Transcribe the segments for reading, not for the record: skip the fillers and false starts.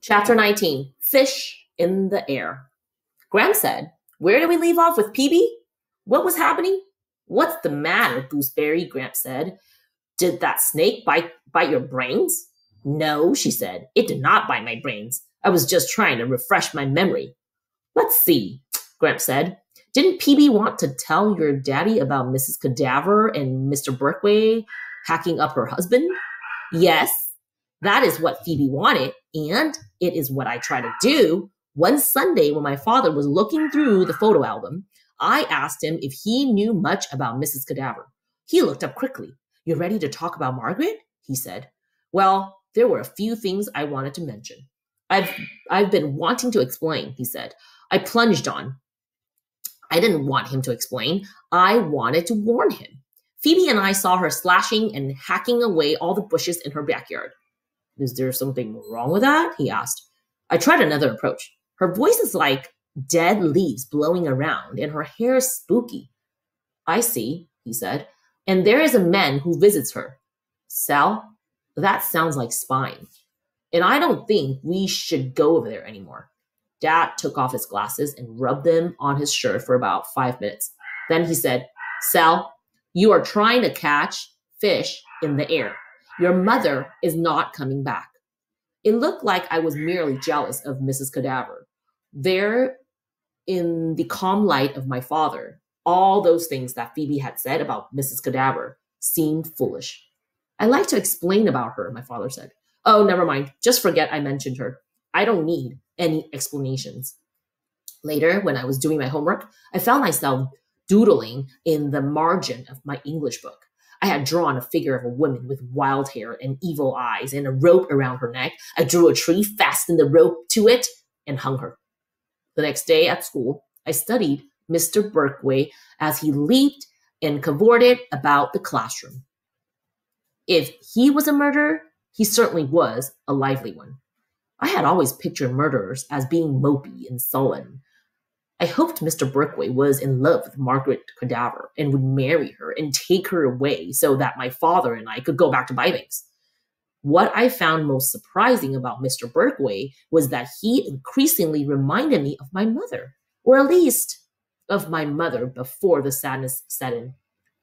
Chapter 19, Fish in the Air. Graham said, "Where did we leave off with Peebee? What was happening?" "What's the matter, Gooseberry?" Gramps said. "Did that snake bite your brains?" "No," she said. "It did not bite my brains. I was just trying to refresh my memory." "Let's see," Gramps said. "Didn't Peebee want to tell your daddy about Mrs. Cadaver and Mr. Berkway hacking up her husband?" "Yes, that is what Phoebe wanted, and it is what I try to do. One Sunday, when my father was looking through the photo album, I asked him if he knew much about Mrs. Cadaver. He looked up quickly. "You ready to talk about Margaret?" he said. "Well, there were a few things I wanted to mention. I've been wanting to explain," he said. I plunged on. I didn't want him to explain. I wanted to warn him. Phoebe and I saw her slashing and hacking away all the bushes in her backyard. "Is there something wrong with that?" he asked. I tried another approach. "Her voice is like dead leaves blowing around, and her hair is spooky." "I see," he said. "And there is a man who visits her." "Sal, that sounds like spying. And I don't think we should go over there anymore." Dad took off his glasses and rubbed them on his shirt for about 5 minutes. Then he said, "Sal, you are trying to catch fish in the air. Your mother is not coming back." It looked like I was merely jealous of Mrs. Cadaver. There, in the calm light of my father, all those things that Phoebe had said about Mrs. Cadaver seemed foolish. "I like to explain about her," my father said. "Oh, never mind. Just forget I mentioned her. I don't need any explanations." Later, when I was doing my homework, I found myself doodling in the margin of my English book. I had drawn a figure of a woman with wild hair and evil eyes and a rope around her neck. I drew a tree, fastened the rope to it, and hung her. The next day at school, I studied Mr. Berkway as he leaped and cavorted about the classroom. If he was a murderer, he certainly was a lively one. I had always pictured murderers as being mopey and sullen. I hoped Mr. Berkway was in love with Margaret Cadaver and would marry her and take her away so that my father and I could go back to buy things. What I found most surprising about Mr. Berkway was that he increasingly reminded me of my mother, or at least of my mother before the sadness set in.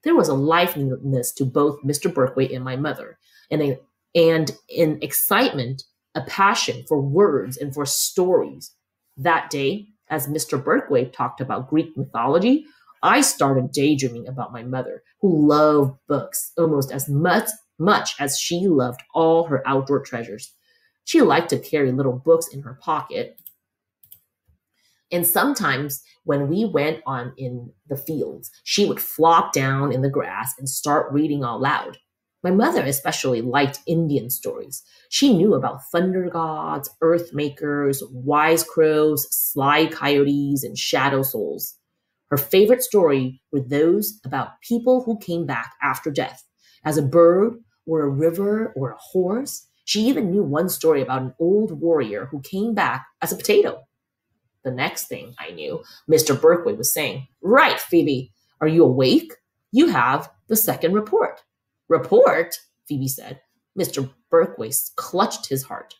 There was a liveliness to both Mr. Berkway and my mother, and in excitement, a passion for words and for stories. That day, as Mr. Berkway talked about Greek mythology, I started daydreaming about my mother, who loved books almost as much as she loved all her outdoor treasures. She liked to carry little books in her pocket. And sometimes when we went on in the fields, she would flop down in the grass and start reading out loud. My mother especially liked Indian stories. She knew about thunder gods, earth makers, wise crows, sly coyotes, and shadow souls. Her favorite story were those about people who came back after death, as a bird or a river or a horse. She even knew one story about an old warrior who came back as a potato. The next thing I knew, Mr. Berkway was saying, "Right, Phoebe, are you awake? You have the second report." "Report?" Phoebe said. Mr. Berkway clutched his heart.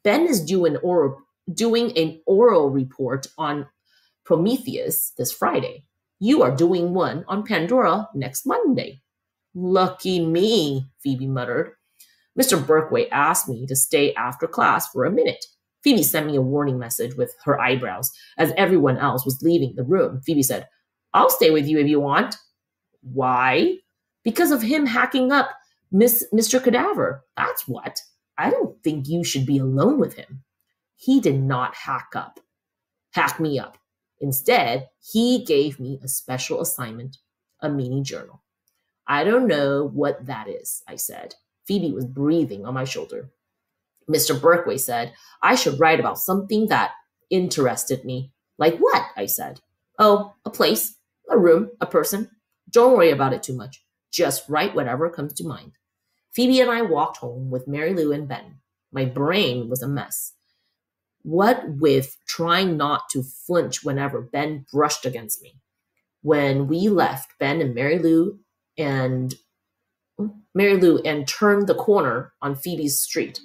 "Ben is doing an oral report on Prometheus this Friday. You are doing one on Pandora next Monday." "Lucky me," Phoebe muttered. Mr. Berkway asked me to stay after class for a minute. Phoebe sent me a warning message with her eyebrows. As everyone else was leaving the room, Phoebe said, "I'll stay with you if you want." "Why?" "Because of him hacking up Mr. Cadaver. That's what. I don't think you should be alone with him." "He did not hack me up. Instead, he gave me a special assignment, a mini journal." "I don't know what that is," I said. Phoebe was breathing on my shoulder. Mr. Berkway said I should write about something that interested me. "Like what?" I said. "Oh, a place, a room, a person. Don't worry about it too much. Just write whatever comes to mind." Phoebe and I walked home with Mary Lou and Ben. My brain was a mess. What with trying not to flinch whenever Ben brushed against me. When we left, Ben and Mary Lou and turned the corner on Phoebe's street.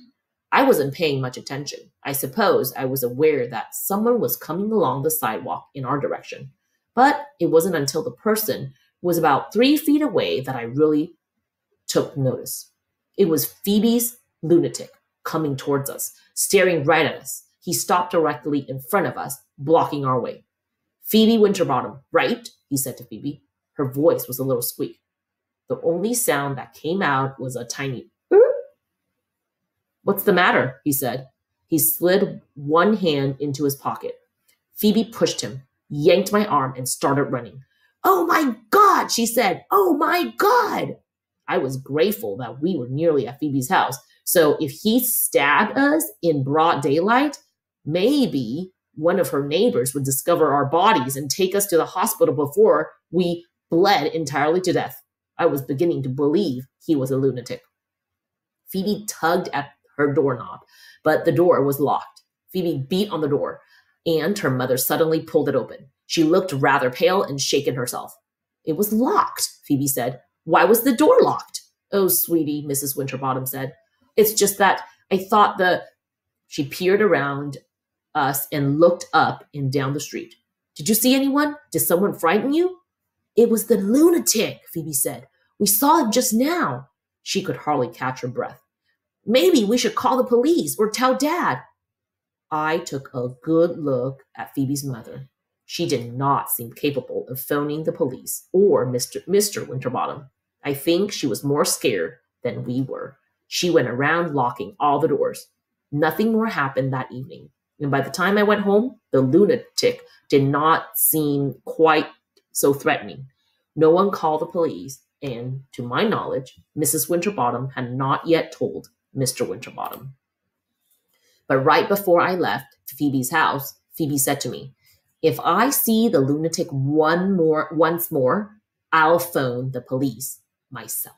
I wasn't paying much attention. I suppose I was aware that someone was coming along the sidewalk in our direction. But it wasn't until the person was about 3 feet away that I really took notice. It was Phoebe's lunatic coming towards us, staring right at us. He stopped directly in front of us, blocking our way. Phoebe Winterbottom, right? He said to Phoebe. Her voice was a little squeak. The only sound that came out was a tiny What's the matter? He said. He slid one hand into his pocket. Phoebe pushed him, yanked my arm, and started running. Oh my God, she said. Oh my God. I was grateful that we were nearly at Phoebe's house, so if he stabbed us in broad daylight, maybe one of her neighbors would discover our bodies and take us to the hospital before we bled entirely to death. I was beginning to believe he was a lunatic. Phoebe tugged at her doorknob, but the door was locked. Phoebe beat on the door, and her mother suddenly pulled it open. She looked rather pale and shaken herself. It was locked, Phoebe said. Why was the door locked? Oh, sweetie, Mrs. Winterbottom said. It's just that I thought She peered around us and looked up and down the street. Did you see anyone? Did someone frighten you? It was the lunatic, Phoebe said. We saw him just now. She could hardly catch her breath. Maybe we should call the police or tell Dad. I took a good look at Phoebe's mother. She did not seem capable of phoning the police or Mr. Winterbottom. I think she was more scared than we were. She went around locking all the doors. Nothing more happened that evening, and by the time I went home, the lunatic did not seem quite so threatening. No one called the police, and, to my knowledge, Mrs. Winterbottom had not yet told Mr. Winterbottom. But right before I left Phoebe's house, Phoebe said to me, if I see the lunatic once more, I'll phone the police myself.